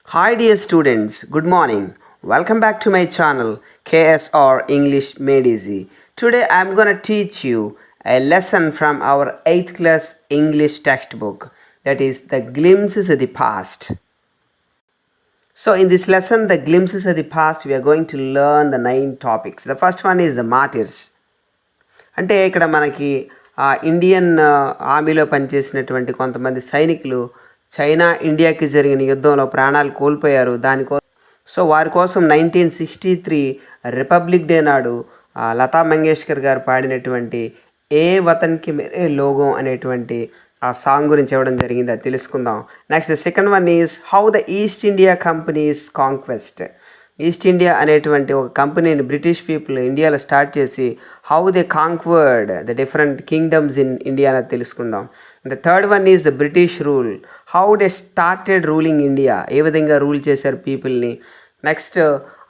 Hi dear students, good morning. Welcome back to my channel KSR English Made Easy. Today I am going to teach you a lesson from our 8th class English textbook, that is The Glimpses of the Past. So in this lesson, The Glimpses of the Past, we are going to learn the 9 topics. The first one is the martyrs. అంటే ఇక్కడ మనకి Indian ఆర్మీలో పనిచేసినటువంటి కొంతమంది సైనికులు China ఇండియాకి జరిగిన యుద్ధంలో ప్రాణాలు కోల్పోయారు. సో వారి కోసం 1963 రిపబ్లిక్ డే నాడు లతా మంగేష్కర్ గారు పాడినటువంటి ఏ వతన్కి మేరే లోగో అనేటువంటి ఆ సాంగ్ గురించి ఇవ్వడం జరిగింది, అది తెలుసుకుందాం. Next the second one is how the East India company's conquest. East India అనేటువంటి ఒక కంపెనీని బ్రిటిష్ పీపుల్ ఇండియాలో స్టార్ట్ చేసి how they conquered the different kingdoms in India అనేది తెలుసుకుందాం. The third one is the British rule, how they started ruling India, ఏ విధంగా rule చేశారు పీపుల్ని. నెక్స్ట్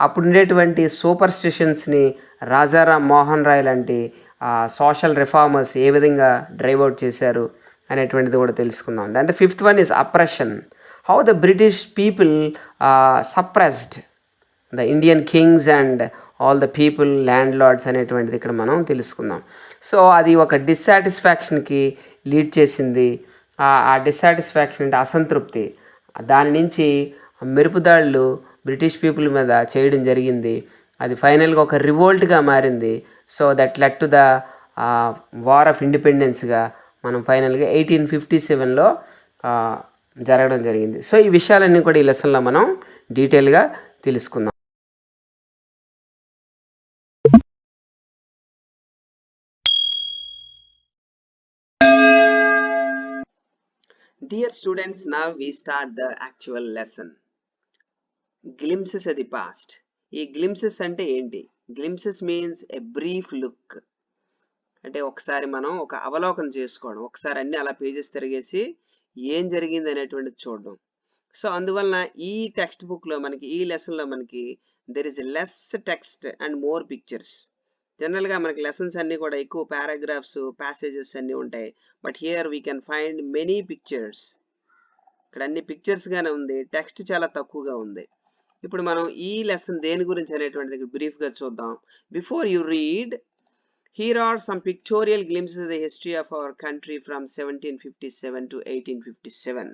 అప్పుడు ఉండేటువంటి సూపర్ స్టిషన్స్ని రాజారాం మోహన్ రాయ్ లాంటి సోషల్ రిఫార్మర్స్ ఏ విధంగా డ్రైవ్ అవుట్ చేశారు అనేటువంటిది కూడా తెలుసుకుందాం. దాని the fifth one is oppression, how the British people suppressed the Indian kings and all the people landlords అనేటువంటిది ఇక్కడ మనం తెలుసుకుందాం. సో అది ఒక డిస్సాటిస్ఫాక్షన్కి లీడ్ చేసింది. ఆ డిస్సాటిస్ఫాక్షన్ అంటే అసంతృప్తి, దాని నుంచి మెరుపుదాళ్ళు బ్రిటిష్ పీపుల్ మీద చేయడం జరిగింది. అది ఫైనల్గా ఒక రివోల్ట్గా మారింది. So that led to the war of ఇండిపెండెన్స్గా మనం ఫైనల్గా 1857లో జరగడం జరిగింది. సో ఈ విషయాలన్నీ కూడా ఈ లెసన్లో మనం డీటెయిల్గా తెలుసుకుందాం. Dear students, now we start the actual lesson. Glimpses of the past. ఈ గ్లిమ్సెస్ అంటే ఏంటి? Glimpses means a brief look. అంటే ఒకసారి మనం ఒక అవలోకనం చేసుకోవడం, ఒకసారి అన్ని అలా పేజెస్ తిరిగేసి ఏం జరిగింది అనేటువంటిది చూడడం. సో అందువలన ఈ టెక్స్ట్ బుక్లో మనకి, ఈ లెసన్లో మనకి there is a less text and more pictures. జనరల్గా మనకి లెసన్స్ అన్నీ కూడా ఎక్కువ పారాగ్రాఫ్స్, ప్యాసేజెస్ అన్నీ ఉంటాయి. But here we can find many pictures. ఇక్కడ అన్ని పిక్చర్స్గానే ఉంది, టెక్స్ట్ చాలా తక్కువగా ఉంది. ఇప్పుడు మనం ఈ లెసన్ దేని గురించి అనేటువంటిది బ్రీఫ్గా చూద్దాం. Before you read, here are some pictorial glimpses of the history of our country from 1757 to 1857.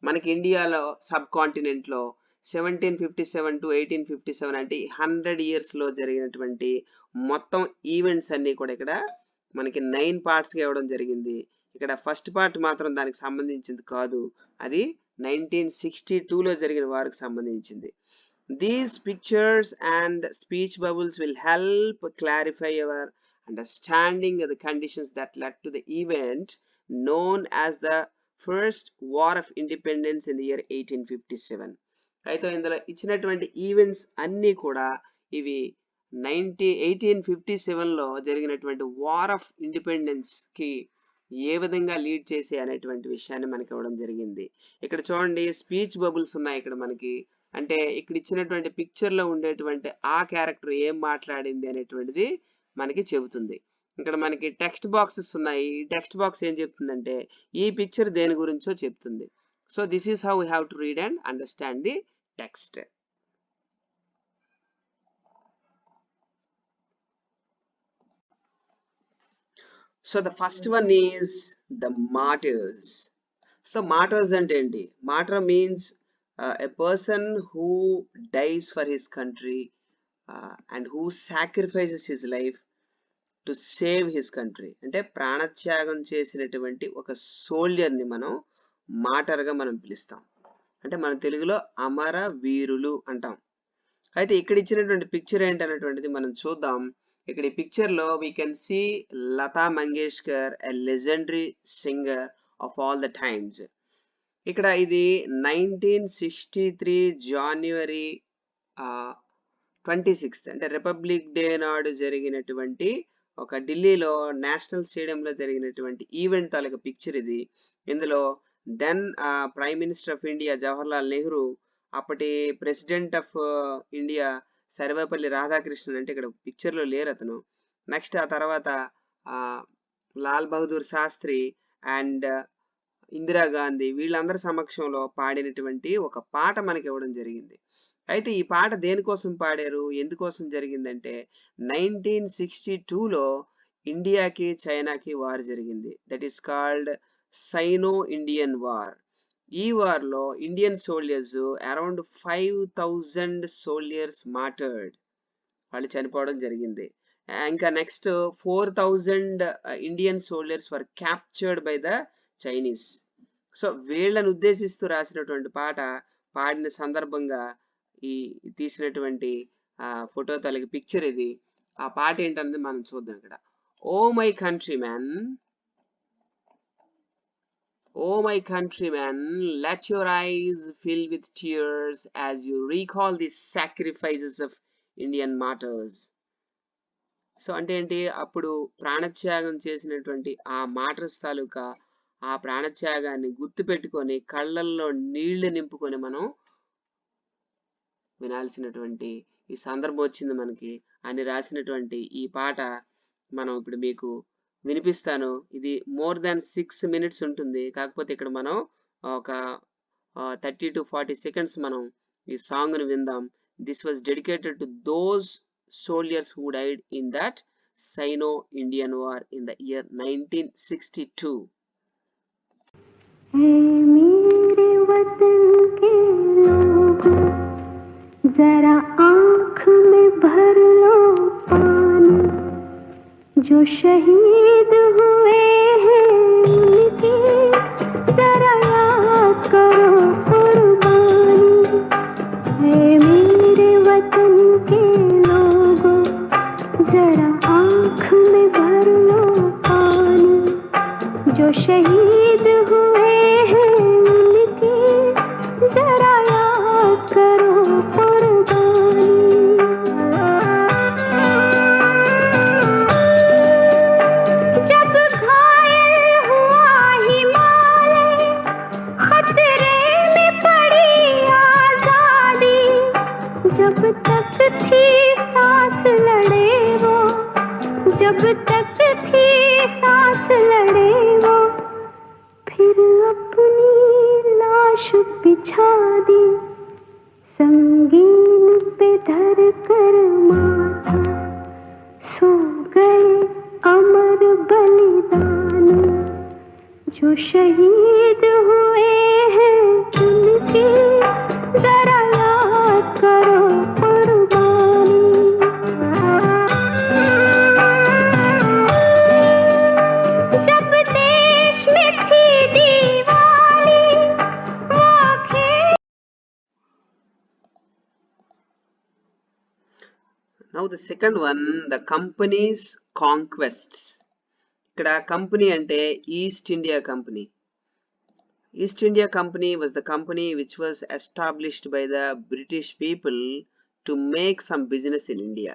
మనకి ఇండియాలో సబ్ కాంటినెంట్లో 1757 to 1857 అంటే 100 yearsలో జరిగినటువంటి మొత్తం ఈవెంట్స్ అన్నీ కూడా ఇక్కడ మనకి 9 పార్ట్స్గా ఇవ్వడం జరిగింది. ఇక్కడ ఫస్ట్ పార్ట్ మాత్రం దానికి సంబంధించింది కాదు, అది 1962లో జరిగిన వారికి సంబంధించింది. These pictures and speech bubbles will help clarify our understanding of the conditions that led to the event known as the first war of independence in the year 1857. అయితే ఇందులో ఇచ్చినటువంటి ఈవెంట్స్ అన్నీ కూడా ఇవి 1857లో జరిగినటువంటి వార్ ఆఫ్ ఇండిపెండెన్స్కి ఏ విధంగా lead చేసే అనేటువంటి విషయాన్ని మనకి ఇవ్వడం జరిగింది. ఇక్కడ చూడండి, స్పీచ్ బబుల్స్ ఉన్నాయి ఇక్కడ మనకి. అంటే ఇక్కడ ఇచ్చినటువంటి పిక్చర్లో ఉండేటువంటి ఆ క్యారెక్టర్ ఏం మాట్లాడింది అనేటువంటిది మనకి చెబుతుంది. ఇక్కడ మనకి టెక్స్ట్ బాక్సెస్ ఉన్నాయి. ఈ టెక్స్ట్ బాక్స్ ఏం చెప్తుందంటే ఈ పిక్చర్ దేని గురించో చెప్తుంది. So this is how we have to read and understand the text. So the first one is the martyrs. So martyrs అంటే ఏంటి? మార్టర్ means a person who dies for his country and who sacrifices his life to save his country. అంటే ప్రాణత్యాగం చేసినటువంటి ఒక సోల్జర్ని మనం మార్టర్గా మనం పిలుస్తాం. అంటే మన తెలుగులో అమర వీరులు అంటాం. అయితే ఇక్కడ ఇచ్చినటువంటి పిక్చర్ ఏంటనేటువంటిది మనం చూద్దాం. ఇక్కడ ఈ పిక్చర్లో we can see Lata Mangeshkar, a legendary singer of all the times. ఇక్కడ ఇది 1963 జనవరి 26 అంటే రిపబ్లిక్ డే నాడు జరిగినటువంటి ఒక ఢిల్లీలో నేషనల్ స్టేడియంలో జరిగినటువంటి ఈవెంట్ తాలూకా పిక్చర్ ఇది. ఇందులో then prime minister of India Jawaharlal Nehru, అప్పటి president of India Sarvepalli Radhakrishnan, అంటే ఇక్కడ పిక్చర్లో లేరు అతను. నెక్స్ట్ ఆ తర్వాత లాల్ బహదూర్ శాస్త్రి అండ్ ఇందిరా గాంధీ వీళ్ళందరి సమక్షంలో పాడినటువంటి ఒక పాట మనకి ఇవ్వడం జరిగింది. అయితే ఈ పాట దేనికోసం పాడారు? ఎందుకోసం జరిగిందంటే 1962లో ఇండియాకి, చైనాకి వార్ జరిగింది. That is called cyano Indian war. ఈ వార్‌లో ఇండియన్ సోల్జర్స్ అరౌండ్ 5000 సోల్జర్స్ మార్టర్డ్. వాళ్ళు చనిపోవడం జరిగింది. ఇంకా next 4000 Indian soldiers were captured by the Chinese. So వీళ్ళని ఉద్దేశిస్తూ రాసినటువంటి పాట పాడిన సందర్భంగా ఈ తీసినటువంటి ఫోటో తలకి పిక్చర్ ఇది. ఆ పాట ఏంటన్నది మనం చూద్దాం ఇక్కడ. O my country man, O my countrymen, let your eyes fill with tears as you recall the sacrifices of Indian martyrs. So అంటే ఏంటి, అప్పుడు ప్రాణత్యాగం చేసినటువంటి ఆ మార్టర్స్ తాలూకా ఆ ప్రాణత్యాగాన్ని గుర్తుపెట్టుకొని కళ్ళల్లో నీళ్లు నింపుకొని మనం వినాల్సినటువంటి ఈ సందర్భం వచ్చింది మనకి అని రాసినటువంటి ఈ పాట మనం ఇప్పుడు మీకు వినిపిస్తాను. ఇది మోర్ దాన్ 6 minutes ఉంటుంది. కాకపోతే ఇక్కడ మనం ఒక 30 to 40 seconds మనం ఈ సాంగ్ ని విందాం. This was dedicated to those soldiers who died in that Sino-Indian War in the year 1962. मेरे वतन के लोगों, जरा आँख में भर लो पानी, जो शहीद हुए हैं उनकी जरा याद करो कुर्बानी। है मेरे वतन के लोगों, जरा आँख में भर लो पानी, जो शहीद हुए हैं उनकी जरा याद करो कुर्बानी। जब घायल हुआ हिमालय, खतरे में पड़ी आजादी, जब तक थी सांस लड़े वो, जब तक थी सांस लड़े वो, फिर अपनी लाश बिछा दी, संगीन पे धर कर माथा, सो गए अमर बलिदानी, जो शहीद हुए हैं उनकी जरा याद करो कुर्बानी। जब देश में थी दीवानी, वो खेल। Now the second one, the company's conquests. ఇక్కడ కంపెనీ అంటే east India company. East India Company was the company which was established by the British people to make some business in India.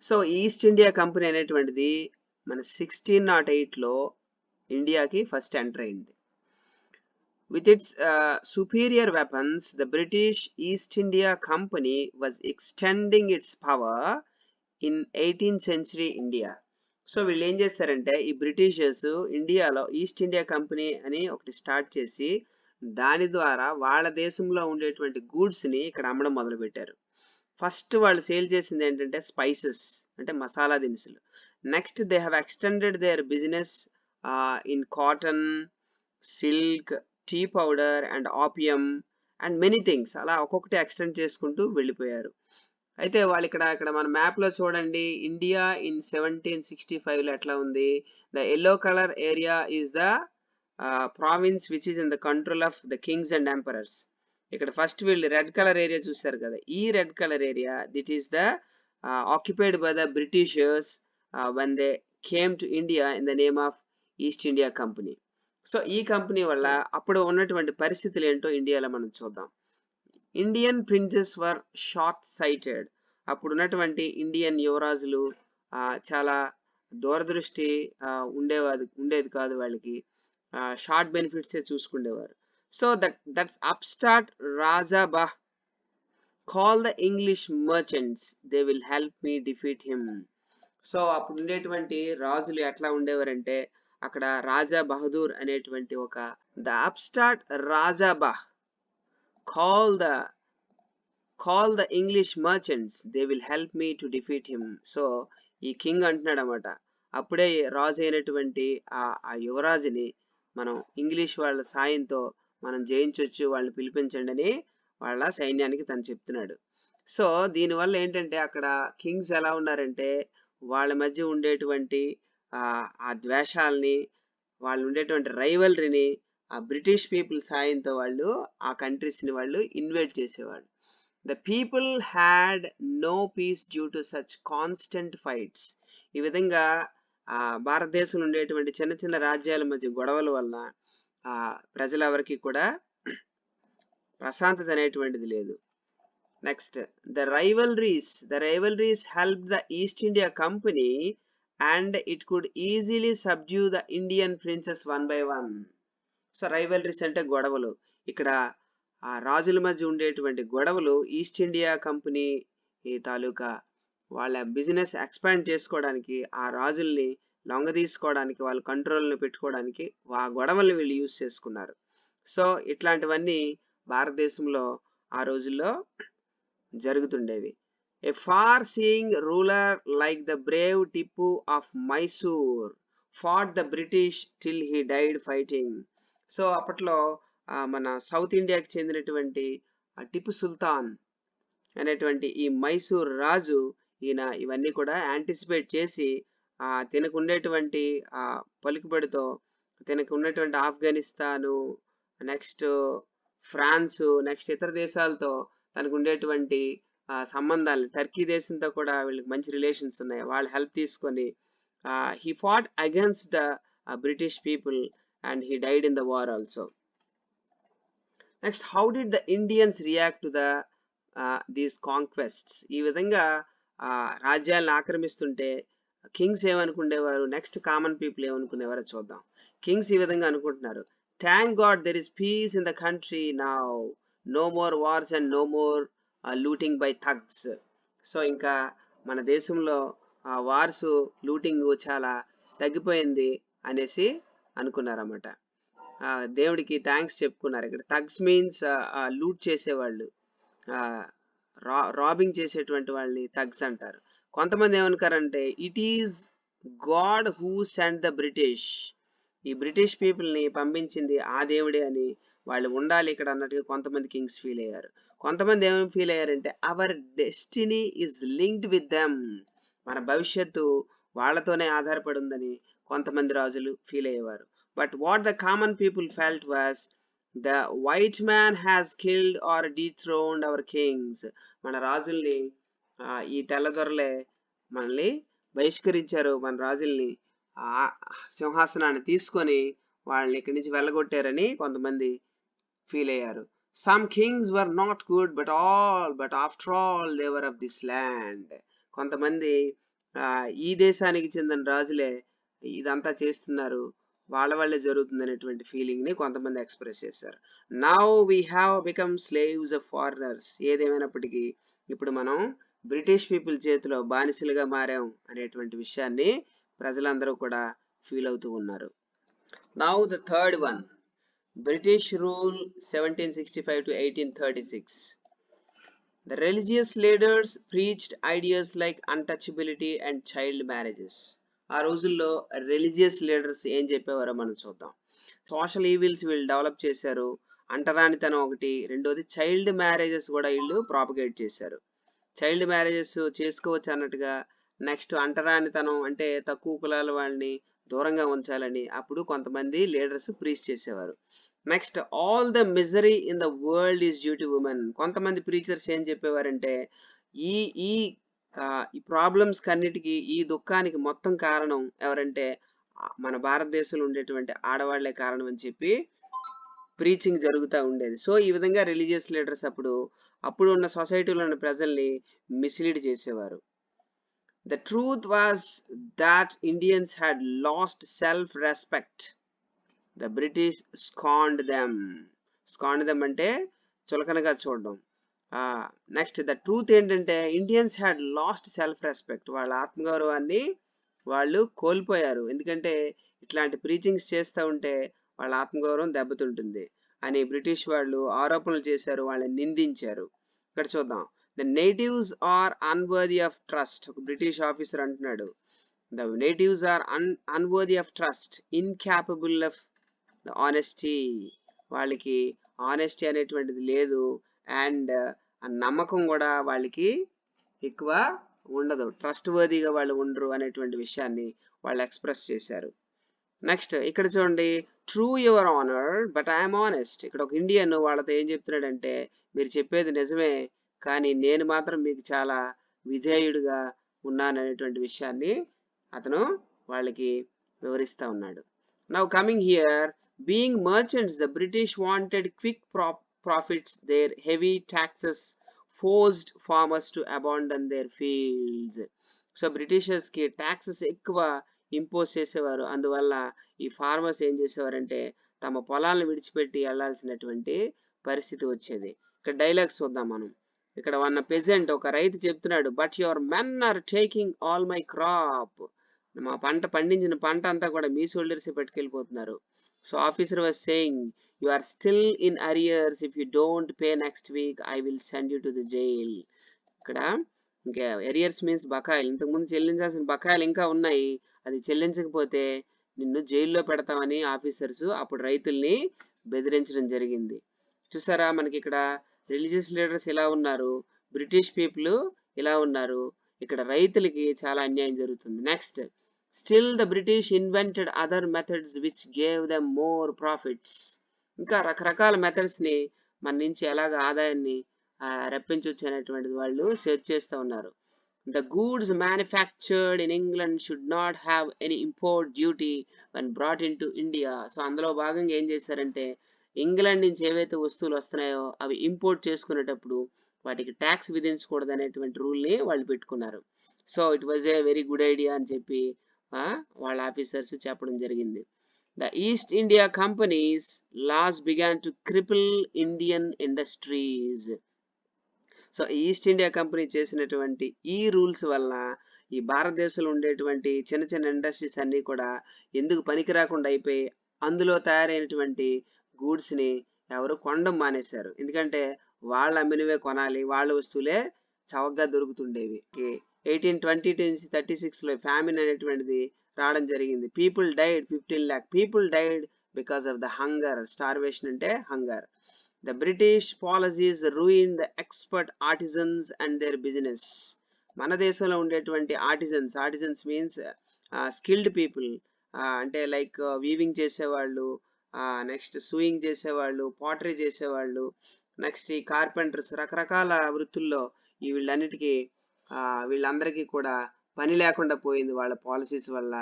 So east India company అనేటువంటిది మన 1608లో ఇండియాకి first enter అయింది. With its superior weapons, the British East India Company was extending its power in 18th century India. So వీళ్ళు ఏం చేశారంటే ఈ Britishers ఇండియాలో east India company అని ఒకటి స్టార్ట్ చేసి దాని ద్వారా వాళ్ళ దేశంలో ఉండేటువంటి గూడ్స్ని ఇక్కడ అమ్మడం మొదలుపెట్టారు. ఫస్ట్ వాళ్ళు సేల్ చేసింది ఏంటంటే స్పైసెస్ అంటే మసాలా దినుసులు. Next they have extended their business in cotton, silk, tea powder and opium and many things. అలా ఒక్కొక్కటి ఎక్స్టెండ్ చేసుకుంటూ వెళ్ళిపోయారు. అయితే వాళ్ళు ఇక్కడ మన మ్యాప్లో చూడండి, ఇండియా ఇన్ 1765లో ఎట్లా ఉంది. The yellow colour area is the province which is in the control of the kings and emperors. ఇక్కడ ఫస్ట్ వీళ్ళు రెడ్ కలర్ ఏరియా చూసారు కదా, ఈ red colour area that is the occupied by the Britishers when they came to India in the name of East India company. So ఈ company వల్ల అప్పుడు ఉన్నటువంటి పరిస్థితులు ఏంటో ఇండియాలో మనం చూద్దాం. Indian princes were short sighted. అప్పుడు ఉన్నటువంటి ఇండియన్ యువరాజులు చాలా దూరదృష్టి ఉండేది కాదు వాళ్ళకి. షార్ట్ బెనిఫిట్సే చూసుకునేవారు. So that's upstart raja bah call the English merchants, they will help me defeat him. So అప్పుడు ఉండేటువంటి రాజులు ఎట్లా ఉండేవారంటే అక్కడ రాజా బహదూర్ అనేటువంటి ఒక the upstart raja bah call the English merchants they will help me to defeat him. So ఈ కింగ్ అంటున్నాడు అనమాట, అప్పుడే రాజు అయినటువంటి ఆ యువరాజుని మనం ఇంగ్లీష్ వాళ్ళ సాయంతో మనం జయించవచ్చు, వాళ్ళని పిలిపించండి అని వాళ్ళ సైన్యానికి తను చెప్తున్నాడు. సో దీనివల్ల ఏంటంటే అక్కడ కింగ్స్ ఎలా ఉన్నారంటే వాళ్ళ మధ్య ఉండేటువంటి ఆ ద్వేషాలని, వాళ్ళు ఉండేటువంటి రైవలరీని ఆ బ్రిటిష్ పీపుల్ సాయంతో వాళ్ళు ఆ కంట్రీస్ని వాళ్ళు ఇన్వైట్ చేసేవాళ్ళు. The people had no peace due to such constant fights. ఈ విధంగా భారతదేశంలో ఉండేటువంటి చిన్న చిన్న రాజ్యాల మధ్య గొడవల వల్ల ప్రజలెవరికి కూడా ప్రశాంతత అనేటువంటిది లేదు. Next the rivalries help the East India company and it could easily subdue the Indian princess one by one. So rivalries అంటే గొడవలు. ఇక్కడ ఆ రాజుల మధ్య ఉండేటువంటి గొడవలు ఈస్ట్ ఇండియా కంపెనీ ఈ తాలూకా వాళ్ళ బిజినెస్ ఎక్స్పాండ్ చేసుకోవడానికి, ఆ రాజుల్ని లొంగ తీసుకోవడానికి, వాళ్ళ కంట్రోల్ని పెట్టుకోవడానికి ఆ గొడవల్ని వీళ్ళు యూజ్ చేసుకున్నారు. సో ఇట్లాంటివన్నీ భారతదేశంలో ఆ రోజుల్లో జరుగుతుండేవి. A far seeing ruler like the brave Tipu of Mysore fought the British till he died fighting. So అప్పట్లో మన సౌత్ ఇండియాకి చెందినటువంటి టిప్పు సుల్తాన్ అనేటువంటి ఈ మైసూర్ రాజు ఈయన ఇవన్నీ కూడా యాంటిసిపేట్ చేసి తనకు ఉండేటువంటి పలుకుబడితో, తనకు ఉన్నటువంటి ఆఫ్ఘనిస్తాను, నెక్స్ట్ ఫ్రాన్సు, నెక్స్ట్ ఇతర దేశాలతో తనకు ఉండేటువంటి సంబంధాలు, టర్కీ దేశంతో కూడా వీళ్ళకి మంచి రిలేషన్స్ ఉన్నాయి, వాళ్ళ హెల్ప్ తీసుకొని he fought against the British people and he died in the war also. Next how did the Indians react to the these conquests. ఈ విధంగా రాజ్యాలను ఆక్రమిస్తుంటే కింగ్స్ ఏమనుకునేవారు, నెక్స్ట్ కామన్ పీపుల్ ఏమనుకునేవారో చూద్దాం. కింగ్స్ ఈ విధంగా అనుకుంటున్నారు, thank God there is peace in the country now, no more wars and no more looting by thugs. So ఇంకా మన దేశంలో వార్స్, లూటింగ్ చాలా తగ్గిపోయింది అనేసి అనుకున్నారన్నమాట. దేవుడికి థ్యాంక్స్ చెప్పుకున్నారు. ఇక్కడ థగ్స్ మీన్స్ లూట్ చేసేవాళ్ళు, రాబింగ్ చేసేటువంటి వాళ్ళని థగ్స్ అంటారు. కొంతమంది ఏమనుకారంటే it is God who sent the British, ఈ బ్రిటిష్ పీపుల్ని పంపించింది ఆ దేవుడే అని వాళ్ళు ఉండాలి ఇక్కడ అన్నట్టుగా కొంతమంది కింగ్స్ ఫీల్ అయ్యారు. కొంతమంది ఏమేమి ఫీల్ అయ్యారంటే our destiny is linked with them, మన భవిష్యత్తు వాళ్ళతోనే ఆధారపడి ఉందని కొంతమంది రాజులు ఫీల్ అయ్యేవారు. But what the common people felt was the white man has killed or dethroned our kings. మన రాజుల్ని ఈ తెల్లదొరలే మనల్ని బహిష్కరించారు, మన రాజుల్ని సింహాసనాన్ని తీసుకొని వాళ్ళని ఇక్కడి నుంచి వెళ్ళగొట్టారని కొంతమంది ఫీల్ అయ్యారు. Some Kings were not good but after all they were of this land. కొంతమంది ఈ దేశానికి చెందిన రాజులే ఇదంతా చేస్తున్నారు, వాళ్ళ వల్లే జరుగుతుంది అనేటువంటి ఫీలింగ్ ని కొంతమంది ఎక్స్ప్రెస్ చేశారు. Now we have become slaves of foreigners. ఏదేమైనప్పటికీ ఇప్పుడు మనం బ్రిటిష్ పీపుల్ చేతిలో బానిసలుగా మారాం అనేటువంటి విషయాన్ని ప్రజలందరూ కూడా ఫీల్ అవుతూ ఉన్నారు. Now the third one, British rule 1765 to 1836. The religious leaders preached ideas like untouchability and child marriages. ఆ రోజుల్లో రిలీజియస్ లీడర్స్ ఏం చెప్పేవారో మనం చూద్దాం. సోషల్ ఈవిల్స్ వీళ్ళు డెవలప్ చేశారు, అంటరానితనం ఒకటి, రెండోది చైల్డ్ మ్యారేజెస్ కూడా వీళ్ళు ప్రాపగేట్ చేశారు. చైల్డ్ మ్యారేజెస్ చేసుకోవచ్చు అన్నట్టుగా, నెక్స్ట్ అంటరానితనం అంటే తక్కువ కులాల వాళ్ళని దూరంగా ఉంచాలని అప్పుడు కొంతమంది లీడర్స్ ప్రీచ్ చేసేవారు. Next all the misery in the world is due to women. కొంతమంది ప్రీచర్స్ ఏం చెప్పేవారంటే ఈ ఈ ఈ ప్రాబ్లమ్స్ కన్నిటికి, ఈ దుఃఖానికి మొత్తం కారణం ఎవరంటే మన భారతదేశంలో ఉండేటువంటి ఆడవాళ్లే కారణం అని చెప్పి ప్రీచింగ్ జరుగుతూ ఉండేది. సో ఈ విధంగా రిలీజియస్ లీడర్స్ అప్పుడు ఉన్న సొసైటీలో ఉన్న ప్రజల్ని మిస్లీడ్ చేసేవారు. The truth was that Indians had last self respect. The British scanned them. Scanned them అంటే చులకనగా చూడడం. నెక్స్ట్ ద ట్రూత్ ఏంటంటే Indians had last self respect. వాళ్ళ ఆత్మగౌరవాన్ని వాళ్ళు కోల్పోయారు. ఎందుకంటే ఇట్లాంటి ప్రీచింగ్స్ చేస్తూ ఉంటే వాళ్ళ ఆత్మగౌరవం దెబ్బతింటుంది అని బ్రిటిష్ వాళ్ళు ఆరోపణలు చేశారు, వాళ్ళని నిందించారు. ఇక్కడ చూద్దాం. The natives are unworthy of trust. ఒక బ్రిటిష్ ఆఫీసర్ అంటున్నాడు, the natives are unworthy of trust, incapable of the honesty. వాళ్ళకి ఆనెస్టీ అనేటువంటిది లేదు, అండ్ ఆ నమ్మకం కూడా వాళ్ళకి ఎక్కువ ఉండదు, ట్రస్ట్ వర్దీగా వాళ్ళు ఉండరు అనేటువంటి విషయాన్ని వాళ్ళు ఎక్స్ప్రెస్ చేశారు. నెక్స్ట్ ఇక్కడ చూడండి, true your honour but I'm honest. ఇక్కడ ఒక ఇండియన్ వాళ్ళతో ఏం చెప్తున్నాడంటే, మీరు చెప్పేది నిజమే కానీ నేను మాత్రం మీకు చాలా విధేయుడిగా ఉన్నాననేటువంటి విషయాన్ని అతను వాళ్ళకి వివరిస్తూ ఉన్నాడు. Now coming here, being merchants the British wanted quick profits, their heavy taxes forced farmers to abandon their fields. So బ్రిటిషర్స్కి ట్యాక్సెస్ ఎక్కువ ఇంపోజ్ చేసేవారు, అందువల్ల ఈ ఫార్మర్స్ ఏం చేసేవారంటే తమ పొలాలను విడిచిపెట్టి వెళ్లాల్సినటువంటి పరిస్థితి వచ్చేది. ఇక్కడ డైలాగ్స్ చూద్దాం మనం. ఇక్కడ వన్ పెజెంట్, ఒక రైతు చెప్తున్నాడు, but your men are taking all my crop. మా పంట పండించిన పంట అంతా కూడా మీ సోల్డర్స్ పెట్టుకెళ్ళిపోతున్నారు. So officer was saying, you are still in arrears, if you don't pay next week I will send you to the jail. ఇక్కడ ఇంకా ఎరియర్స్ మీన్స్ బకాయిలు, ఇంతకుముందు చెల్లించాల్సిన బకాయిలు ఇంకా ఉన్నాయి, అది చెల్లించకపోతే నిన్ను జైల్లో పెడతామని ఆఫీసర్స్ అప్పుడు రైతుల్ని బెదిరించడం జరిగింది. చూసారా, మనకి ఇక్కడ రిలీజియస్ లీడర్స్ ఇలా ఉన్నారు, బ్రిటిష్ పీపుల్ ఇలా ఉన్నారు, ఇక్కడ రైతులకి చాలా అన్యాయం జరుగుతుంది. Next, still the British invented other methods which gave them more profits. ఇంకా రకరకాల మెథడ్స్ని మన నుంచి ఎలాగ ఆదాయాన్ని రప్పించవచ్చు అనేటువంటిది వాళ్ళు సెర్చ్ చేస్తూ ఉన్నారు. The goods manufactured in England should not have any import duty when brought into India. So అందులో భాగంగా ఏం చేశారంటే, ఇంగ్లాండ్ నుంచి ఏవైతే వస్తువులు వస్తున్నాయో అవి ఇంపోర్ట్ చేసుకునేటప్పుడు వాటికి ట్యాక్స్ విధించకూడదు అనేటువంటి రూల్ని వాళ్ళు పెట్టుకున్నారు. So it was a very good idea అని చెప్పి వాళ్ళ ఆఫీసర్స్ చెప్పడం జరిగింది. The East India Company's laws began to cripple Indian industries. So east India company చేసినటువంటి ఈ రూల్స్ వల్ల ఈ భారతదేశంలో ఉండేటువంటి చిన్న చిన్న ఇండస్ట్రీస్ అన్నీ కూడా ఎందుకు పనికి రాకుండా అయిపోయి అందులో తయారైనటువంటి గూడ్స్ని ఎవరు కొనడం మానేశారు. ఎందుకంటే వాళ్ళు అమ్మినవే కొనాలి, వాళ్ళ వస్తువులే చవకగా దొరుకుతుండేవి. 1820 నుంచి 36లో ఫ్యామిన్ అనేటువంటిది రావడం జరిగింది. People died, 15 lakh people died because of the hunger. Starvation అంటే hunger. The British policies ruined the expert artisans and their business. మన దేశంలో ఉండేటువంటి ఆర్టిజన్స్ మీన్స్ స్కిల్డ్ పీపుల్, అంటే లైక్ వీవింగ్ చేసేవాళ్ళు, నెక్స్ట్ సూయింగ్ చేసేవాళ్ళు, పాటరీ చేసేవాళ్ళు, నెక్స్ట్ ఈ carpenters, రకరకాల వృత్తుల్లో ఈ వీళ్ళందరికీ కూడా పని లేకుండా పోయింది వాళ్ళ పాలసీస్ వల్ల.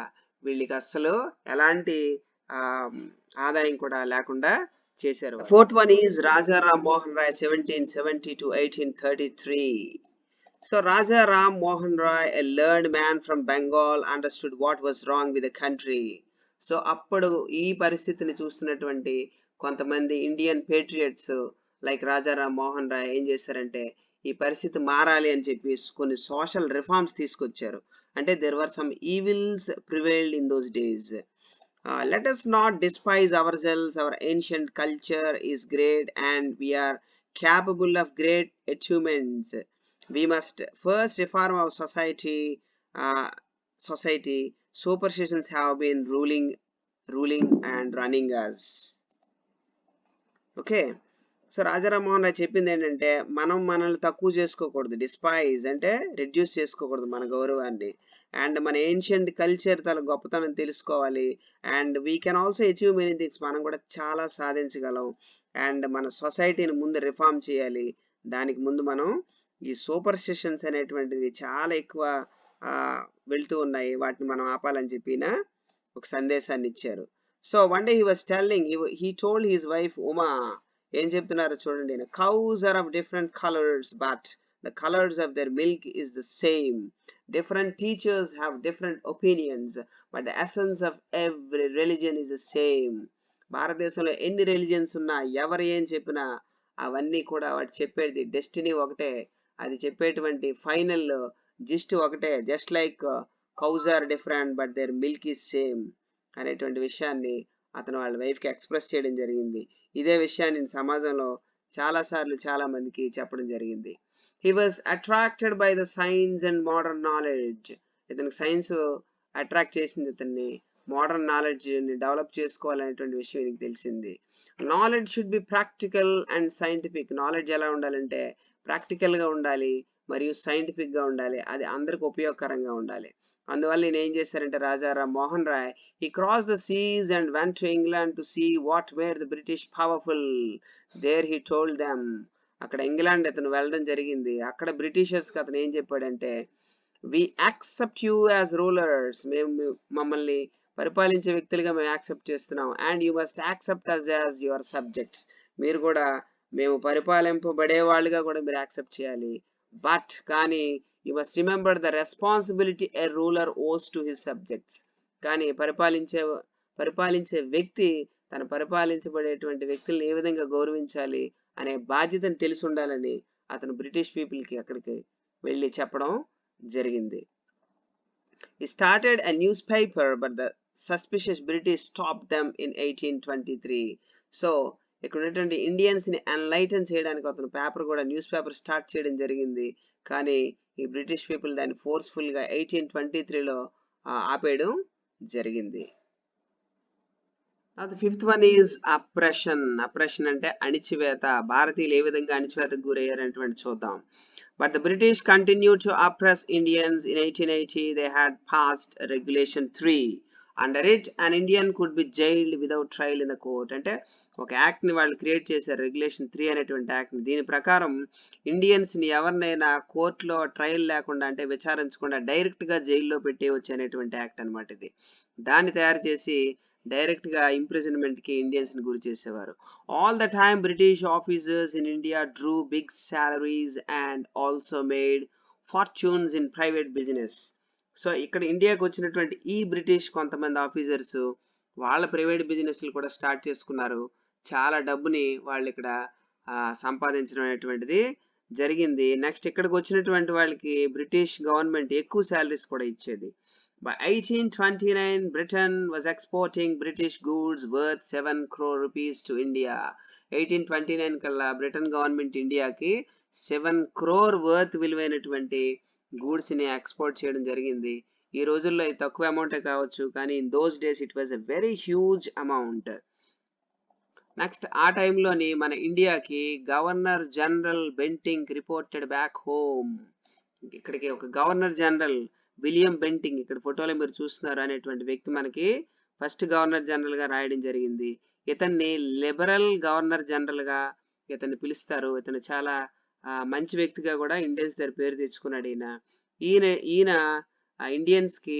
వీళ్ళకి అస్సలు ఎలాంటి ఆదాయం కూడా లేకుండా చేశారు. Fourth one is Raja Ram Mohan Roy 1770 to 1833. So Raja Ram Mohan Roy, a learned man from Bengal, understood what was wrong with the country. So అప్పుడు ఈ పరిస్థితిని చూస్తున్నటువంటి కొంతమంది Indian patriots like Rajaram Mohan Roy ఏం చేశారంటే, ఈ పరిస్థితి మారాలి అని చెప్పి కొన్ని సోషల్ రిఫార్మ్స్ తీసుకొచ్చారు. అంటే there were some evils prevailed in those days. Let us not despise ourselves. Our ancient culture is great and we are capable of great achievements. We must first reform our society. Superstitions have been ruling and running us. Okay. So Rajaram Mohan Roy చెప్పింది ఏంటంటే, మనం మనల్ని తక్కువ చేసుకోకూడదు, despise అంటే reduce చేసుకోకూడదు మన గౌరవాన్ని, అండ్ మన ఏన్షియంట్ కల్చర్ తన గొప్పతనం తెలుసుకోవాలి, and we can also achieve many things, మనం కూడా చాలా సాధించగలం, అండ్ మన సొసైటీని ముందు రిఫార్మ్ చేయాలి. దానికి ముందు మనం ఈ సూపర్ స్టిషన్స్ అనేటువంటివి చాలా ఎక్కువ వెళ్తూ ఉన్నాయి, వాటిని మనం ఆపాలని చెప్పిన ఒక సందేశాన్ని ఇచ్చారు. So one day he was telling, he told his wife Uma, ఏం చెప్తున్నారు చూడండి, cows are of different colours but the colours of their milk is the same. Different teachers have different opinions but the essence of every religion is the same. భారతదేశంలో ఎన్ని religions ఉన్నా, ఎవరు ఏం చెప్పినా అవన్నీ కూడా వాటి చెప్పేది డెస్టినీ ఒకటే, అది చెప్పేటువంటి ఫైనల్ జిస్ట్ ఒకటే. Just like cows are different but their milk is same. అనేటువంటి విషయాన్ని అతను వాళ్ళ వైఫ్కి ఎక్స్ప్రెస్ చేయడం జరిగింది. ఇదే విషయాన్ని సమాజంలో చాలాసార్లు చాలామందికి చెప్పడం జరిగింది. He was attracted by the science and modern knowledge. ఇతనికి సైన్స్ అట్రాక్ట్ చేసింది ఇతన్ని, మోడర్న్ నాలెడ్జ్ని డెవలప్ చేసుకోవాలనేటువంటి విషయం ఈయనకి తెలిసింది. Knowledge should be practical and scientific. Knowledge ఎలా ఉండాలంటే ప్రాక్టికల్గా ఉండాలి మరియు సైంటిఫిక్గా ఉండాలి, అది అందరికి ఉపయోగకరంగా ఉండాలి. అందువల్ల నేను ఏం చేశారంటే Rajaram Mohan Roy he crossed the seas and went to England to see what made the British powerful. There he told them. అక్కడ ఇంగ్లాండ్ అతను వెళ్ళడం జరిగింది. అక్కడ బ్రిటిషర్స్కి అతను ఏం చెప్పాడంటే, we accept you as rulers. మేము మమ్మల్ని పరిపాలించే వ్యక్తులుగా మేము యాక్సెప్ట్ చేస్తున్నాం. And you must accept us as your subjects. మీరు కూడా మేము పరిపాలింపబడే వాళ్ళుగా కూడా మీరు యాక్సెప్ట్ చేయాలి. బట్ కానీ you must remember the responsibility a ruler owes to his subjects. కానీ పరిపాలించే వ్యక్తి తన పరిపాలించబడేటువంటి వ్యక్తుల్ని ఏ విధంగా గౌరవించాలి అనే బాధ్యతను తెలిసి ఉండాలని అతను బ్రిటిష్ పీపుల్కి అక్కడికి వెళ్ళి చెప్పడం జరిగింది. He started a newspaper, but the suspicious British stopped them in 1823. So ఇక్కడ ఉన్నటువంటి ఇండియన్స్ని ఎన్లైటన్ చేయడానికి అతను న్యూస్ పేపర్ స్టార్ట్ చేయడం జరిగింది. కానీ ఈ బ్రిటిష్ పీపుల్ దాన్ని ఫోర్స్ఫుల్గా 1823లో ఆపేయడం జరిగింది. The fifth one is oppression. Oppression అంటే అణిచివేత. భారతీయులు ఏ విధంగా అణిచివేతకు గురయ్యారనేటువంటి చూద్దాం. But the British continued to oppress Indians. In 1880 they had passed Regulation 3. Under it an Indian could be jailed without trial in the court. అంటే ఒక యాక్ట్ని వాళ్ళు క్రియేట్ చేశారు, regulation 3 అనేటువంటి యాక్ట్ని. దీని ప్రకారం ఇండియన్స్ని ఎవరినైనా కోర్టులో ట్రయల్ లేకుండా అంటే విచారించకుండా డైరెక్ట్గా జైల్లో పెట్టేయవచ్చు అనేటువంటి యాక్ట్ అనమాట ఇది. దాన్ని తయారు చేసి డైరెక్ట్గా ఇంప్రిజన్మెంట్కి ఇండియన్స్ని గురి చేసేవారు. All the time British officers in India drew big salaries and also made fortunes in private business. So ఇక్కడ ఇండియాకి వచ్చినటువంటి ఈ బ్రిటిష్ కొంతమంది ఆఫీసర్స్ వాళ్ళ ప్రైవేట్ బిజినెస్లు కూడా స్టార్ట్ చేసుకున్నారు. చాలా డబ్బుని వాళ్ళు ఇక్కడ సంపాదించడం అనేటువంటిది జరిగింది. నెక్స్ట్ ఇక్కడికి వచ్చినటువంటి వాళ్ళకి బ్రిటిష్ గవర్నమెంట్ ఎక్కువ శాలరీస్ కూడా ఇచ్చేది. By 1829, Britain was exporting British goods worth 7 crore rupees to India. 1829 కల్లా బ్రిటన్ గవర్నమెంట్ ఇండియాకి 7 crore వర్త్ విలువైనటువంటి గూడ్స్ని ఎక్స్పోర్ట్ చేయడం జరిగింది. ఈ రోజుల్లో ఇది తక్కువ అమౌంటే కావచ్చు, కానీ in those days it was a very huge amount. Next ఆ టైంలోని మన ఇండియాకి governor general Bentinck reported back home. ఇక్కడికి ఒక గవర్నర్ జనరల్ విలియం బెంటింగ్, ఇక్కడ ఫోటోలో మీరు చూస్తున్నారు అనేటువంటి వ్యక్తి మనకి ఫస్ట్ గవర్నర్ జనరల్గా రాయడం జరిగింది. ఇతన్ని లిబరల్ గవర్నర్ జనరల్గా ఇతన్ని పిలుస్తారు. ఇతను చాలా మంచి వ్యక్తిగా కూడా ఇండియన్స్ దగ్గర పేరు తెచ్చుకున్నాడు. ఈయన ఇండియన్స్కి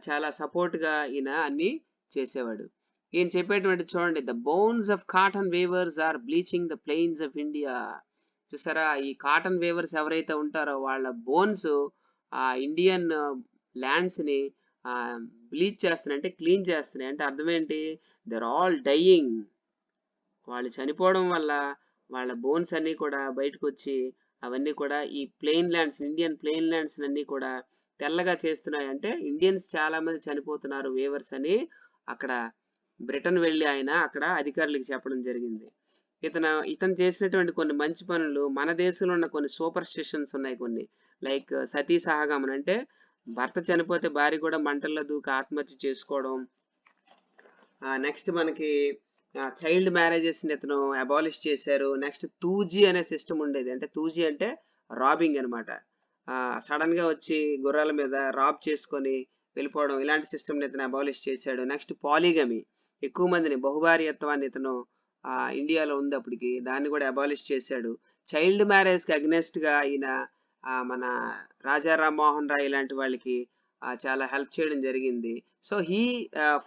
చాలా సపోర్ట్గా ఈయన అన్ని చేసేవాడు. ఈయన చెప్పేటువంటి చూడండి, the bones of cotton weavers are bleaching the plains of India. చూసారా, ఈ కాటన్ వేవర్స్ ఎవరైతే ఉంటారో వాళ్ళ బోన్స్ ఆ ఇండియన్ ల్యాండ్స్ని బ్లీచ్ చేస్తున్నాయి, అంటే క్లీన్ చేస్తున్నాయి. అంటే అర్థం ఏంటి, దర్ ఆల్ డైయింగ్. వాళ్ళు చనిపోవడం వల్ల వాళ్ళ బోన్స్ అన్నీ కూడా బయటకు వచ్చి అవన్నీ కూడా ఈ plain lands, Indian plain lands అన్నీ కూడా తెల్లగా చేస్తున్నాయి. అంటే ఇండియన్స్ చాలా మంది చనిపోతున్నారు వేవర్స్ అని అక్కడ బ్రిటన్ వెళ్ళి ఆయన అక్కడ అధికారులకు చెప్పడం జరిగింది. ఇతను చేసినటువంటి కొన్ని మంచి పనులు, మన దేశంలో ఉన్న కొన్ని సూపర్ స్టిషన్స్ ఉన్నాయి కొన్ని, లైక్ సతీ సహగమనం, అంటే భర్త చనిపోతే భార్య కూడా మంటల్లో దూకి ఆత్మహత్య చేసుకోవడం. నెక్స్ట్ మనకి చైల్డ్ మ్యారేజెస్ని ఇతను అబాలిష్ చేశారు. నెక్స్ట్ 2G అనే సిస్టమ్ ఉండేది, అంటే 2G అంటే రాబింగ్ అనమాట. సడన్గా వచ్చి గుర్రాల మీద రాబ్ చేసుకొని వెళ్ళిపోవడం, ఇలాంటి సిస్టమ్ని ఇతను అబాలిష్ చేశాడు. నెక్స్ట్ పాలిగమి, ఎక్కువ మందిని బహుభార్యత్వాన్ని ఇతను ఇండియాలో ఉంది అప్పటికి, దాన్ని కూడా అబాలిష్ చేశాడు. చైల్డ్ మ్యారేజ్కి అగ్నెస్ట్గా ఈయన మన రాజారాం మోహన్ రాయ్ ఇలాంటి వాళ్ళకి చాలా హెల్ప్ చేయడం జరిగింది. So he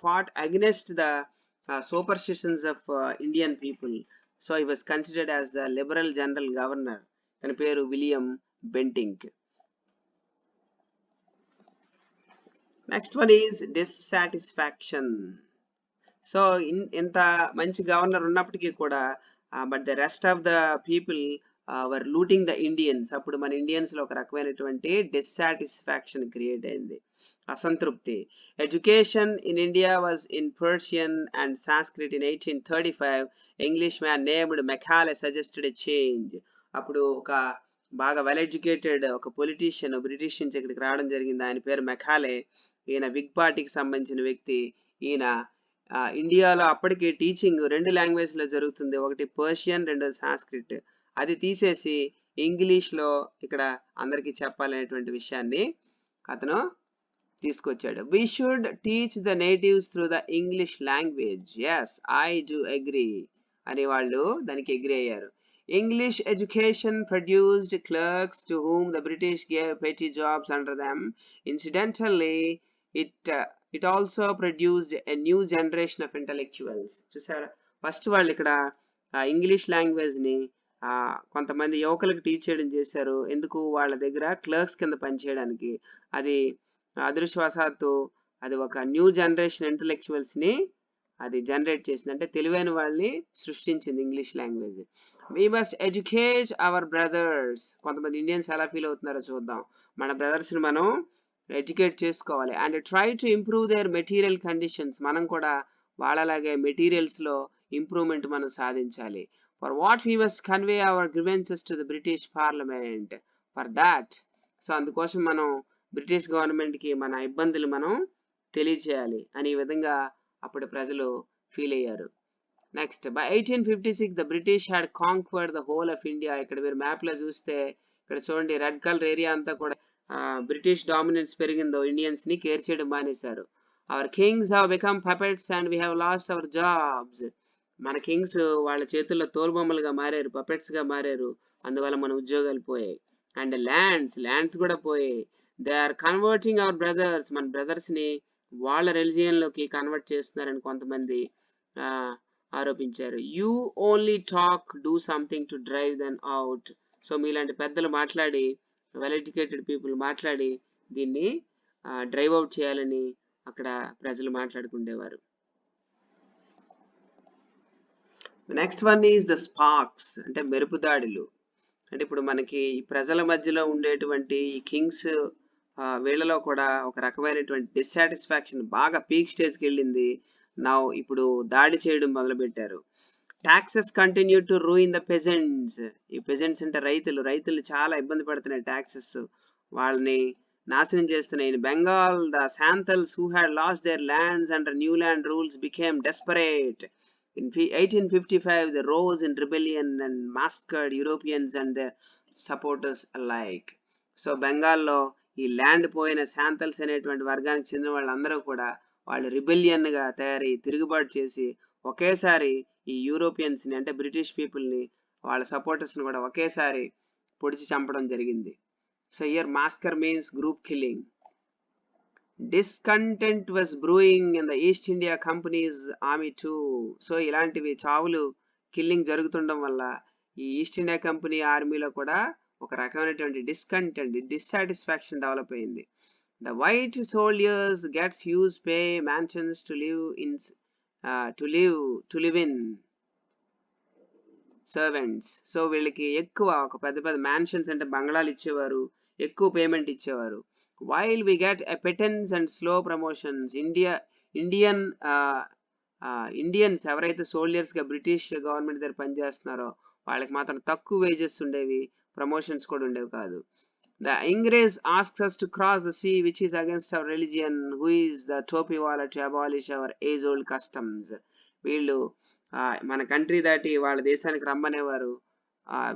fat against the superstitions of Indian people. So he was considered as the liberal general governor. తన పేరు William Bentinck. Next one is dissatisfaction. So ఇంత మంచి గవర్నర్ ఉన్నప్పటికీ కూడా but the rest of the people were looting the Indians. అప్పుడు మన ఇండియన్స్లో ఒక రకమైనటువంటి డిస్సాటిస్ఫాక్షన్ క్రియేట్ అయింది. అసంతృప్తి. Education in India was in Persian and Sanskrit in 1835. Englishman named Macaulay suggested a change. అప్పుడు ఒక బాగా వెల్ ఎడ్యుకేటెడ్ ఒక పొలిటీషియన్ బ్రిటిష్ నుంచి ఇక్కడికి రావడం జరిగింది. ఆయన పేరు మెకాలే. ఈయన విగ్ పార్టీకి సంబంధించిన వ్యక్తి. ఈయన ఇండియాలో అప్పటికి టీచింగ్ 2 లాంగ్వేజ్లో జరుగుతుంది. ఒకటి పర్షియన్, రెండోది సాంస్క్రిట్. అది తీసేసి ఇంగ్లీష్లో ఇక్కడ అందరికీ చెప్పాలనేటువంటి విషయాన్ని అతను తీసుకొచ్చాడు. We should teach the natives through the English language. Yes, I do agree అని వాళ్ళు దానికి అగ్రీ అయ్యారు. English education produced clerks to whom the British gave petty jobs under them. Incidentally, it also produced a new generation of intellectuals. చూసారా, first వాళ్ళు ఇక్కడ English లాంగ్వేజ్ని కొంతమంది యువకులకు teach చేయడం చేశారు. ఎందుకు? వాళ్ళ దగ్గర క్లర్క్స్ కింద పనిచేయడానికి. అది అదృష్టవశాత్తు అది ఒక న్యూ జనరేషన్ ఇంటలెక్చువల్స్ని అది జనరేట్ చేసింది. అంటే తెలివైన వాళ్ళని సృష్టించింది English language. We must educate our brothers. కొంతమంది ఇండియన్స్ ఎలా ఫీల్ అవుతున్నారో చూద్దాం. మన బ్రదర్స్ని మనం ఎడ్యుకేట్ చేసుకోవాలి. And try to improve their material conditions. మనం కూడా వాళ్ళలాగే మెటీరియల్స్లో ఇంప్రూవ్మెంట్ మనం సాధించాలి. For what we must convey our grievances to the British parliament. For that, so అందుకోసం మనం బ్రిటిష్ గవర్నమెంట్కి మన ఇబ్బందులు మనం తెలియచేయాలి అని ఈ విధంగా అప్పుడు ప్రజలు ఫీల్ అయ్యారు. Next, by 1856 the British had conquered the whole of India. ఇక్కడ మీరు మ్యాప్లో చూస్తే ఇక్కడ చూడండి, రెడ్ కలర్ ఏరియా అంతా కూడా బ్రిటిష్ డామినెన్స్ పెరిగిందో ఇండియన్స్ని కేర్ చేయడం మానేశారు. Our kings have become puppets and we have lost our jobs. మన కింగ్స్ వాళ్ళ చేతుల్లో తోలుబొమ్మలుగా మారారు, పపెట్స్గా మారారు. అందువల్ల మన ఉద్యోగాలు పోయాయి. అండ్ ల్యాండ్స్ కూడా పోయాయి. They are converting our brothers. మన బ్రదర్స్ని వాళ్ళ రిలిజియన్లోకి కన్వర్ట్ చేస్తున్నారని కొంతమంది ఆరోపించారు. You only talk, do something to drive then out. So మీలాంటి పెద్దలు మాట్లాడి, వెల్ ఎడ్యుకేటెడ్ పీపుల్ మాట్లాడి దీన్ని డ్రైవ్ అవుట్ చేయాలని అక్కడ ప్రజలు మాట్లాడుకుండేవారు. Next one is the sparks, అంటే మెరుపుదాడులు. అంటే ఇప్పుడు మనకి ప్రజల మధ్యలో ఉండేటువంటి ఈ కింగ్స్ వీళ్ళలో కూడా ఒక రకమైనటువంటి డిస్సాటిస్ఫాక్షన్ బాగా పీక్ స్టేజ్కి వెళ్ళింది. ఇప్పుడు దాడి చేయడం మొదలుపెట్టారు. Taxes continue to ruin the peasants. ఈ పెజెంట్స్ అంటే రైతులు చాలా ఇబ్బంది పడుతున్నాయి. ట్యాక్సెస్ వాళ్ళని నాశనం చేస్తున్నాయి. In Bengal the Santhals who had lost their lands under new land rules became desperate. In 1855 they rose in rebellion and massacred Europeans and their supporters alike. So బెంగాల్లో ఈ ల్యాండ్ పోయిన శాంతల్స్ అనేటువంటి వర్గానికి చెందిన వాళ్ళందరూ కూడా వాళ్ళు రిబెలియన్గా తయారై తిరుగుబాటు చేసి ఒకేసారి ఈ యూరోపియన్స్ని అంటే బ్రిటిష్ పీపుల్ని వాళ్ళ సపోర్టర్స్ని కూడా ఒకేసారి పొడిచి చంపడం జరిగింది. So here massacre means group killing. Discontent was brewing in the East India Company's army too. So ఇలాంటివి చావులు, కిల్లింగ్ జరుగుతుండడం వల్ల ఈ ఈస్ట్ ఇండియా కంపెనీ ఆర్మీలో కూడా ఒక రకమైనటువంటి డిస్సాటిస్ఫాక్షన్ డెవలప్ అయింది. The white soldiers gets huge pay mansions to live in servants. So వీళ్ళకి ఎక్కువ ఒక పెద్ద మ్యాన్షన్స్ అంటే బంగ్లాలు ఇచ్చేవారు, ఎక్కువ పేమెంట్ ఇచ్చేవారు. While we get a pittance and slow promotions, Indians ఎవరైతే సోల్జర్స్గా బ్రిటిష్ గవర్నమెంట్ దగ్గర పనిచేస్తున్నారో వాళ్ళకి మాత్రం తక్కువ వేజెస్ ఉండేవి, ప్రమోషన్స్ కూడా ఉండేవి కాదు. The Ingress asks us to cross the sea, which is against our religion. Who is the Topiwala to abolish our age-old customs? వీళ్ళు మన కంట్రీ దాటి వాళ్ళ దేశానికి రమ్మనేవారు.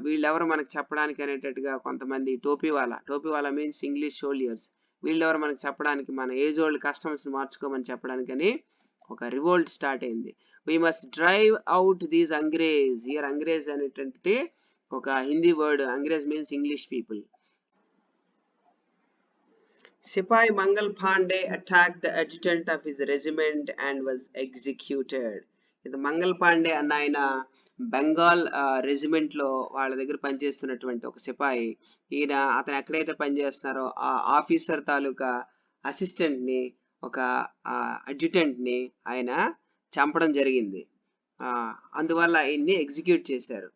వీళ్ళెవరు మనకు చెప్పడానికి అనేటట్టుగా కొంతమంది టోపీవాలా మీన్స్ ఇంగ్లీష్ సోల్జర్స్, వీళ్ళెవరు మనకు చెప్పడానికి, మన ఏజ్ ఓల్డ్ కస్టమ్స్ని మార్చుకోమని చెప్పడానికని ఒక రివోల్ట్ స్టార్ట్ అయింది. We must drive out these angrez. Here angrez అనేటువంటి ఒక Hindi word. Angrez means English people. Sipai Mangal Pandey attacked the adjutant of his regiment and was executed. ఇది మంగల్ పాండే అన్న ఆయన బెంగాల్ రెజిమెంట్లో వాళ్ళ దగ్గర పనిచేస్తున్నటువంటి ఒక సిపాయి. అతను ఎక్కడైతే పనిచేస్తున్నారో ఆ ఆఫీసర్ తాలూకా అసిస్టెంట్ని, ఒక అడ్జుటెంట్ని ఆయన చంపడం జరిగింది. అందువల్ల ఆయన్ని ఎగ్జిక్యూట్ చేశారు.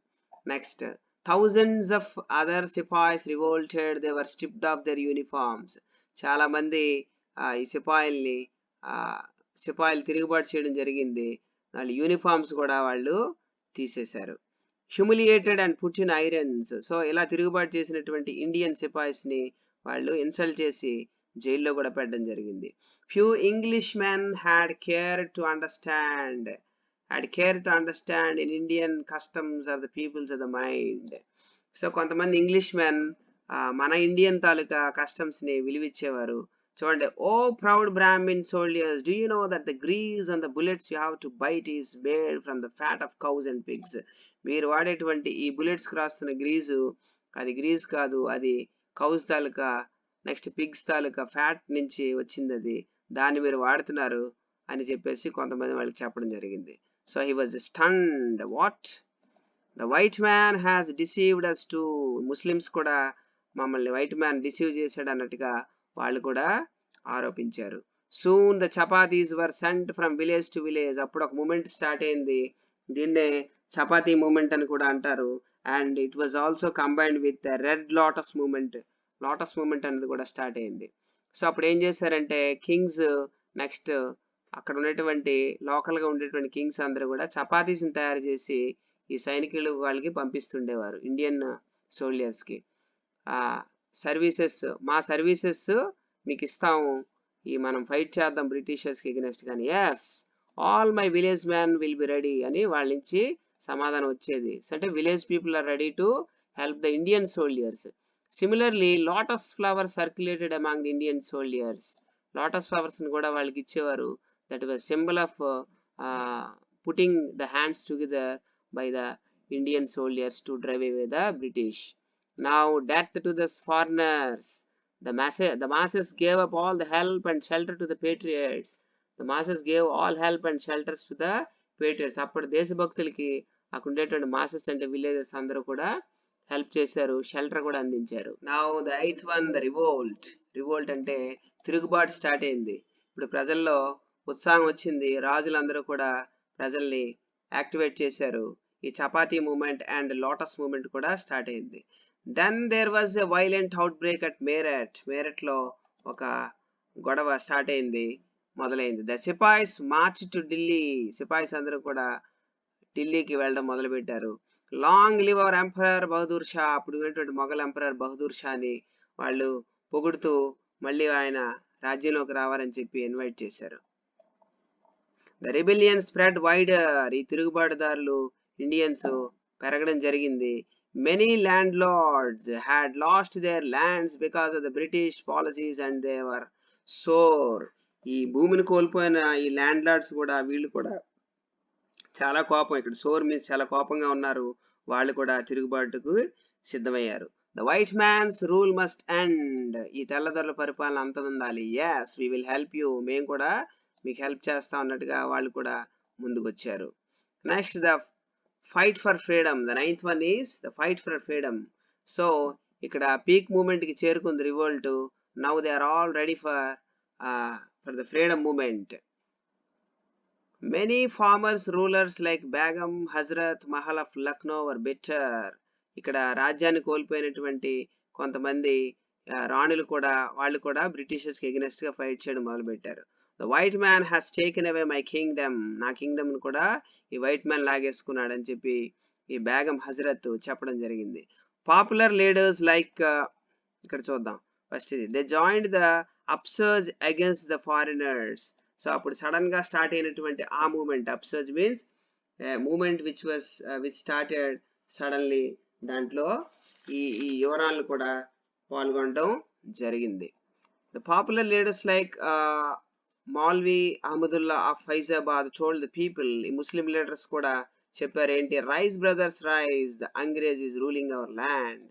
Next, thousands of other sipais revolted. They were stripped of their uniforms. చాలా మంది ఈ సిపాయిల్ని సిపాయిలు తిరుగుబాటు చేయడం జరిగింది. వాళ్ళ యూనిఫామ్స్ కూడా వాళ్ళు తీసేశారు. Humiliated and put in irons. So ఇలా తిరుగుబాటు చేసినటువంటి ఇండియన్ సిపాయిస్ని వాళ్ళు ఇన్సల్ట్ చేసి జైల్లో కూడా పెట్టడం జరిగింది. Few English men had care to understand in Indian customs of the peoples of the mind. So కొంతమంది ఇంగ్లీష్ మెన్ మన ఇండియన్ తాలూకా కస్టమ్స్ ని విలువిచ్చేవారు. చూడండి, oh proud Brahmin soldiers, do you know that the grease and the bullets you have to bite is made from the fat of cows and pigs. మీరు వాడేటువంటి ఈ bullets రాస్తున్న గ్రీజు అది గ్రీజ్ కాదు, అది కౌస్ తాలూకా నెక్స్ట్ పిగ్స్ తాలూకా fat నుంచి వచ్చింది, అది దాన్ని మీరు వాడుతున్నారు అని చెప్పేసి కొంతమంది వాళ్ళకి చెప్పడం జరిగింది. So he was stunned. What, the white man has deceived us too. Muslims కూడా మమ్మల్ని వైట్ మ్యాన్ డిసీవ్ చేశాడు అన్నట్టుగా వాళ్ళు కూడా ఆరోపించారు. Soon the chapatis were cent from village to village. అప్పుడు ఒక మూమెంట్ స్టార్ట్ అయింది, దీన్నే చపాతీ మూమెంట్ అని కూడా అంటారు. And it was also combined with red lotus movement. Lotus movement అనేది కూడా స్టార్ట్ అయింది. సో అప్పుడు ఏం చేశారంటే కింగ్స్, నెక్స్ట్ అక్కడ ఉన్నటువంటి లోకల్గా ఉండేటువంటి కింగ్స్ అందరూ కూడా చపాతీస్ని తయారు చేసి ఈ సైనికులు వాళ్ళకి పంపిస్తుండేవారు, ఇండియన్ సోల్జర్స్కి. సర్వీసెస్, మా సర్వీసెస్ మీకు ఇస్తాము, ఈ మనం ఫైట్ చేద్దాం బ్రిటిషర్స్కి ఎగనెస్ట్. కానీ yes, all my village man will be ready అని వాళ్ళ నుంచి సమాధానం వచ్చేది. అంటే village people are ready to help the Indian soldiers. Similarly lotus flower circulated among the Indian soldiers. Lotus ఫ్లవర్స్ని కూడా వాళ్ళకి ఇచ్చేవారు. That was symbol of putting the hands together by the Indian soldiers to drive away the British. Now death to the foreigners. The masses gave up all the help and shelter to the patriots. The masses gave all help and shelters to the patriots. అప్పుడు దేశభక్తులకి అక్కడ ఉండేటువంటి masses అంటే villages అందరూ కూడా help చేశారు, shelter కూడా అందించారు. Now the eighth one, the revolt. Revolt అంటే తిరుగుబాటు స్టార్ట్ అయింది. ఇప్పుడు ప్రజల్లో ఉత్సాహం వచ్చింది, రాజులందరూ కూడా ప్రజల్ని యాక్టివేట్ చేశారు. ఈ chapati movement and lotus movement కూడా స్టార్ట్ అయింది. Then there was a violent outbreak at Meerut. మేరట్లో ఒక గొడవ స్టార్ట్ అయింది, మొదలైంది. The sepoys march to Delhi. Sepoys అందరూ కూడా ఢిల్లీకి వెళ్ళడం మొదలుపెట్టారు. Long live our emperor Bahadur Shah. అప్పుడు ఉన్నటువంటి మొఘల్ ఎంపరర్ బహదూర్ షాని వాళ్ళు పొగుడుతూ మళ్ళీ ఆయన రాజ్యంలోకి రావాలని చెప్పి ఇన్వైట్ చేశారు. The rebellion spread wider. ఈ తిరుగుబాటుదారులు ఇండియన్స్ పెరగడం జరిగింది. Many landlords had lost their lands because of the British policies and they were sore. ఈ భూమిని కోల్పోయిన ఈ ల్యాండ్ లార్డ్స్ కూడా వీళ్ళు కూడా చాలా కోపం, ఇక్కడ సోర్ మీద చాలా కోపంగా ఉన్నారు, వాళ్ళు కూడా తిరుగుబాటుకు సిద్ధమయ్యారు. The white man's rule must end. ఈ తెల్లదొరల పరిపాలన అంతమందాలి. Yes, we will help you, మేము కూడా మీకు హెల్ప్ చేస్తాం అన్నట్టుగా వాళ్ళు కూడా ముందుకు వచ్చారు. Next the fight for freedom. The ninth one is the fight for freedom. So ఇక్కడ పీక్ మూమెంట్కి చేరుకుంది revolt. Now they are all ready for the freedom movement. Many former rulers like Begum Hazrat Mahal of Lucknow were bitter. ఇక్కడ రాజ్యాన్ని కోల్పోయినటువంటి కొంతమంది రాణులు కూడా వాళ్ళు కూడా బ్రిటిషర్స్కి ఎగనెస్ట్గా ఫైట్ చేయడం మొదలుపెట్టారు. The white man has taken away my Kingdom. నా కింగ్డమ్ను కూడా ఈ వైట్ మ్యాన్ లాగేసుకున్నాడని చెప్పి ఈ బేగం హజరత్ చెప్పడం జరిగింది. పాపులర్ లీడర్స్ లైక్, ఇక్కడ చూద్దాం ఫస్ట్ ఇది, they joined the upsurge against the foreigners. So అప్పుడు సడన్ గా స్టార్ట్ అయినటువంటి ఆ movement, upsurge means movement which started suddenly, దాంట్లో ఈ యువరాళ్ళు కూడా పాల్గొనడం జరిగింది. The popular leaders like Maulvi Ahmadullah of Faizabad told the people. ఈ ముస్లిం లీడర్స్ కూడా చెప్పారు ఏంటి, rise brothers rise, the Angrez is ruling our land.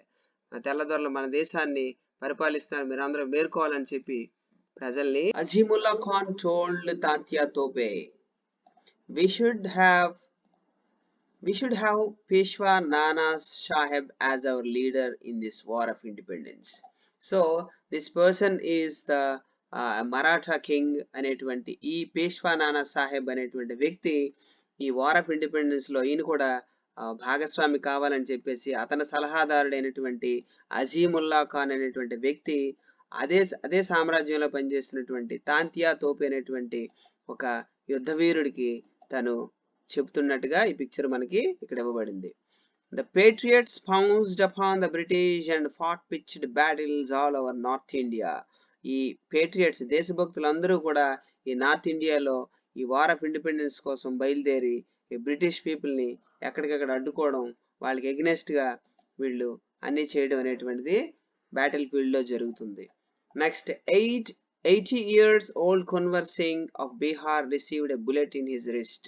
తెల్లదొరలు మన దేశాన్ని పరిపాలిస్తున్నారు, మీరు అందరూ మేర్కోవాలని చెప్పి ప్రజల్ని. Azimullah Khan told Tatya Tope, we should have Peshwa Nana Sahib as our leader in this war of independence. So this person is the Maratha king అనేటువంటి ఈ పేష్వా నానా సాహెబ్ అనేటువంటి వ్యక్తి ఈ వార్ ఆఫ్ ఇండిపెండెన్స్ లో ఈయన కూడా భాగస్వామి కావాలని చెప్పేసి అతని సలహాదారుడైనటువంటి అజీముల్లా ఖాన్ అనేటువంటి వ్యక్తి అదే సామ్రాజ్యంలో పనిచేస్తున్నటువంటి తాంతియా తోపి అనేటువంటి ఒక యుద్ధ వీరుడికి తను చెప్తున్నట్టుగా ఈ పిక్చర్ మనకి ఇక్కడ ఇవ్వబడింది. The patriots pounced upon the British and fought pitched battles all over North India. ఈ పేట్రియట్స్ దేశభక్తులందరూ కూడా ఈ నార్త్ ఇండియాలో ఈ వార్ ఆఫ్ ఇండిపెండెన్స్ కోసం బయలుదేరి ఈ బ్రిటిష్ పీపుల్ని ఎక్కడికక్కడ అడ్డుకోవడం, వాళ్ళకి ఎగ్నెస్ట్గా వీళ్ళు అన్నీ చేయడం అనేటువంటిది బ్యాటిల్ ఫీల్డ్లో జరుగుతుంది. Next 80 years old Kunwar Singh of Bihar received a bullet in his wrist.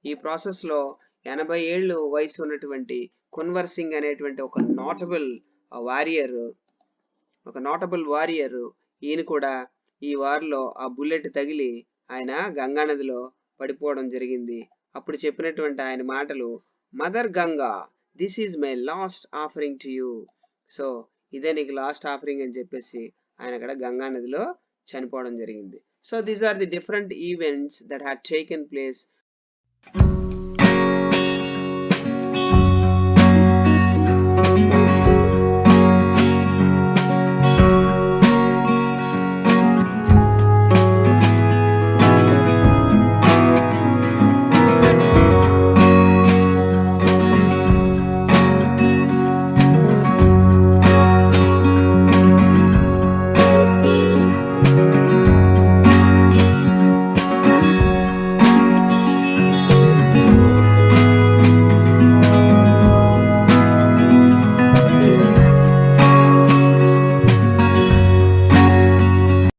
ఈ ప్రాసెస్లో 80 ఏళ్ళు వయసు ఉన్నటువంటి కున్వర్ సింగ్ అనేటువంటి ఒక నోటబుల్ వారియర్ ఈయన కూడా ఈ వార్లో ఆ బుల్లెట్ తగిలి ఆయన గంగానదిలో పడిపోవడం జరిగింది. అప్పుడు చెప్పినటువంటి ఆయన మాటలు, mother Ganga, this is my last offering to you. So ఇదే నీకు లాస్ట్ ఆఫరింగ్ అని చెప్పేసి ఆయన అక్కడ గంగానదిలో చనిపోవడం జరిగింది. So these are the different events that had taken place